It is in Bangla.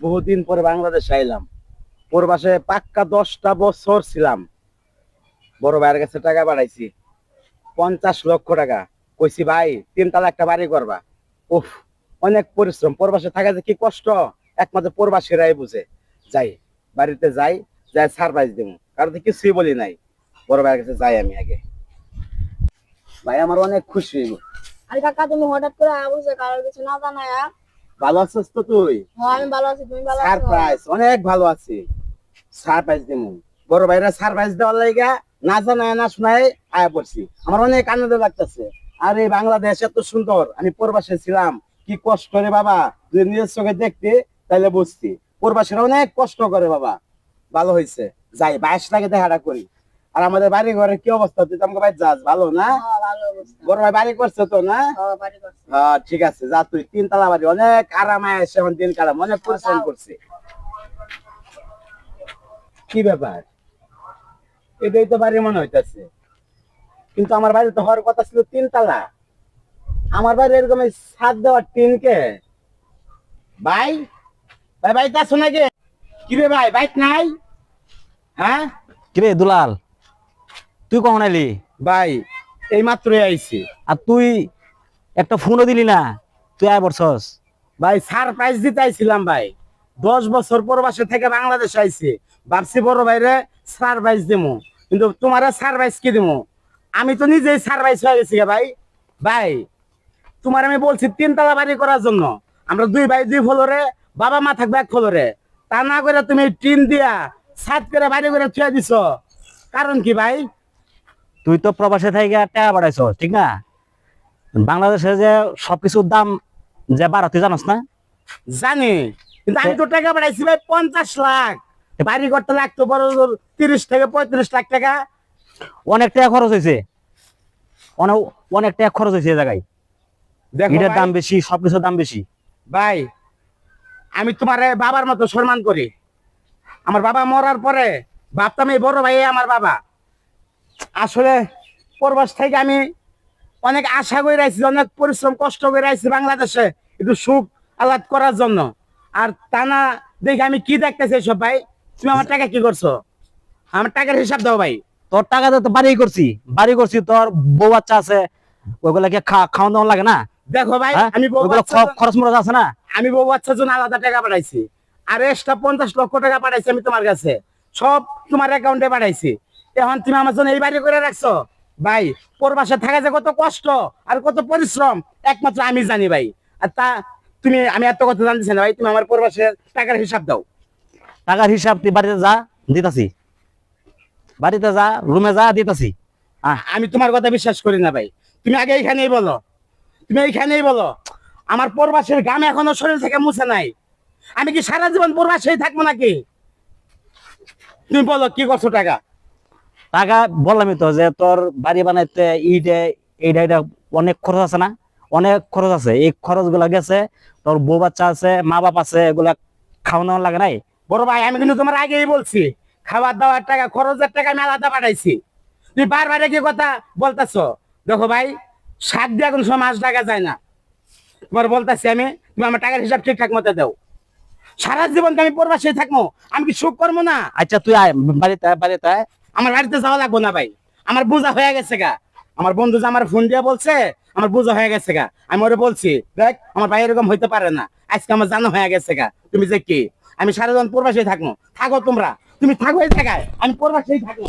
বহুদিন পরে বাংলাদেশে আইলাম। প্রবাসে পাক্কা 10টা বছর ছিলাম। বড় ভাইয়ের কাছে টাকা পাঠাইছি 50 লক্ষ টাকা। কইছি ভাই 3 তলা একটা বাড়ি করবা। উফ, অনেক পরিশ্রম। প্রবাসে থাকা যে কি কষ্ট একমাত্র প্রবাসীরাই বুঝে। যাই, বাড়িতে যাই, যাই সারপ্রাইজ দেবো, কারণ তো কিছুই বলি নাই। বড় ভাইয়ের কাছে যাই আমি আগে। ভাই আমার অনেক খুশি হইব। আরে কাকা, তুমি হঠাৎ করে আবুছে কারোর কিছু না জানায়া? ভালো আছিস তো তুই? হ্যাঁ, আমি ভালো আছি। তুমি ভালো আছো? সারপ্রাইজ, অনেক ভালো আছি। সারপ্রাইজ দেবো, বড় ভাইরা সারপ্রাইজ দেওয়ার লাগা না জানায় না শোনায় আয়া পড়ছি। আমার অনেক আনন্দ লাগতেছে। আর এই বাংলাদেশ এত সুন্দর, আমি প্রবাসে ছিলাম, কি কষ্ট করে বাবা, যদি নিজের চোখে দেখতে তাহলে বুঝতি। প্রবাসীরা অনেক কষ্ট করে বাবা। ভালো হয়েছে, যাই 22 লাখে দেখাটা করি। আর আমাদের বাড়ি ঘরের কি অবস্থা, তুই তো আমাকে ভাই যাস, ভালো না? হ্যাঁ, ভালো অবস্থা। বড় ভাই বাড়ি করছে তো না? হ্যাঁ, বাড়ি করছি। হ্যাঁ ঠিক আছে, যা তুই 3 তলা বাড়ি, অনেক আরামে এসে এখন দিন কাটাম, অনেক পরিশ্রম করছি। কি ব্যাপার, এটাই তো বাড়ি মনে হইতেছে, কিন্তু আমার বাড়ি তো হওয়ার কথা ছিল 3 তলা। আমার বাড়ি এরকম এই ছাদ দেওয়ার টিনকে। ভাই, ভাই বাইতে আছো নাকি? কি রে ভাই, বাইক নাই? হ্যাঁ কিরে দুলাল, তুই কখন আইলি? ভাই, এই মাত্রই আইছি। আর তুই একটা ফোনও দিলি না, তুই আয় বলছস। ভাই সারপ্রাইজ দিতে আইছিলাম ভাই। 10 বছর প্রবাসে থেকে বাংলাদেশে আইছি, ভাবছি বড় ভাইরে সারপ্রাইজ দেবো, কিন্তু তোমারে সারপ্রাইজ কি দেবো? আমি তো নিজেই সারপ্রাইজ হয়ে গেছি ভাই। ভাই, তোমার আমি বলছি 3 তলা বাড়ি করার জন্য। আমরা দুই ভাই দুই ফ্লোরে, বাবা মা থাকবে এক ফ্লোরে। তা না করে তুমি টিন দিয়া ছাদ করে বাড়ি করে থুয়ে দিছ, কারণ কি ভাই? তুই তো প্রবাসে থেকে টাকা পাঠাইছস, ঠিক না? বাংলাদেশে যে সবকিছুর দাম যে বাড়া, তুই জানোস না? জানি, কিন্তু আমি তো টাকা পাঠাইছি ভাই 50 লাখ। বাড়ি করতে লাগতো বড় জোর 30 থেকে 35 লাখ টাকা। অনেক টাকা খরচ হয়েছে, অনেক অনেক টাকা খরচ হয়েছে এই জায়গায়। দেখো এটার ভাই, দাম বেশি, সবকিছুর দাম বেশি। ভাই আমি তোমার বাবার মতো সম্মান করি। আমার বাবা মরার পরে ভাবতাম এই বড় ভাই আমার বাবা। আসলে প্রবাস থেকে আমি অনেক আশা করে আইছি, অনেক পরিশ্রম কষ্ট করে আইছি বাংলাদেশে একটু সুখ আহ্লাদ করার জন্য। আর তা না দেখে আমি কি দেখতেছি সব ভাই। তুমি আমার টাকা কি করছো? আমার টাকার হিসাব দাও ভাই। তোর টাকা তো বাড়ি করছি, বাড়ি করছি, তোর বউ বাচ্চা আছে, ওইগুলা কি খাওয়ান দাওয়ান লাগে না? দেখো ভাই, হ্যাঁ, আমি বউ ওইগুলো বাচ্চার খরচ মরচ আছে না? আমি বউ বাচ্চার জন্য আলাদা টাকা পাঠাইছি। আর এক্সট্রা 50 লক্ষ টাকা পাঠাইছি আমি তোমার কাছে, সব তোমার অ্যাকাউন্টে পাঠাইছি। এখন তুমি আমার জন্য এই বাড়ি করে রাখছো। ভাই, প্রবাসে থাকা যে কত কষ্ট আর কত পরিশ্রম একমাত্র আমি জানি ভাই। আর তা তুমি, আমি এত কথা জানতেছি না ভাই, তুমি আমার প্রবাসের টাকার হিসাব দাও। টাকার হিসাব তুই বাড়িতে যা, দিতাছি। বাড়িতে যা, রুমে যা, দিতাছি। আমি তোমার কথা বিশ্বাস করি না ভাই। তুমি আগে এইখানেই বলো, তুমি এইখানেই বলো। আমার প্রবাসের গাম এখনো শরীর থেকে মুছে নাই। আমি কি সারা জীবন প্রবাসেই থাকবো নাকি? তুমি বলো কি করছো টাকা? টাকা বললামই তো, যে তোর বাড়ি বানাইতে ইটে এইটা এটা অনেক খরচ আছে না? অনেক খরচ আছে। এই খরচ গুলা গেছে, তোর বউ বাচ্চা আছে, মা বাপ আছে, এগুলা খাওয়ানো লাগে নাই? বড় ভাই, আমি কিন্তু তোমার আগেই বলছি, খাবার দাবার টাকা খরচের টাকা আমি আলাদা পাঠাইছি। তুমি বারবার কি কথা বলতেছো? দেখো ভাই, শাক দিয়ে কোন সময় মাছ টাকা যায় না। তোমার বলতেছি আমি, তুমি আমার টাকার হিসাব ঠিকঠাক মতো দাও। সারা জীবন তো আমি প্রবাসে থাকবো, আমি কি সুখ করবো না? আচ্ছা তুই আয়, বাড়িতে আয়, বাড়িতে আয়। আমার বাড়িতে যাওয়া লাগবো না ভাই, আমার বোঝা হয়ে গেছে গা। আমার বন্ধু যে আমার ফোন দিয়ে বলছে আমার বোঝা হয়ে গেছে গা। আমি ওরে বলছি, দেখ আমার ভাই এরকম হইতে পারে না, আজকে আমার জানা হয়ে গেছে গা। তুমি যে কি, আমি সারা জীবন প্রবাসে থাকবো, থাকো তোমরা, তুমি থাকো এই জায়গায়, আমি প্রবাসেই থাকবো।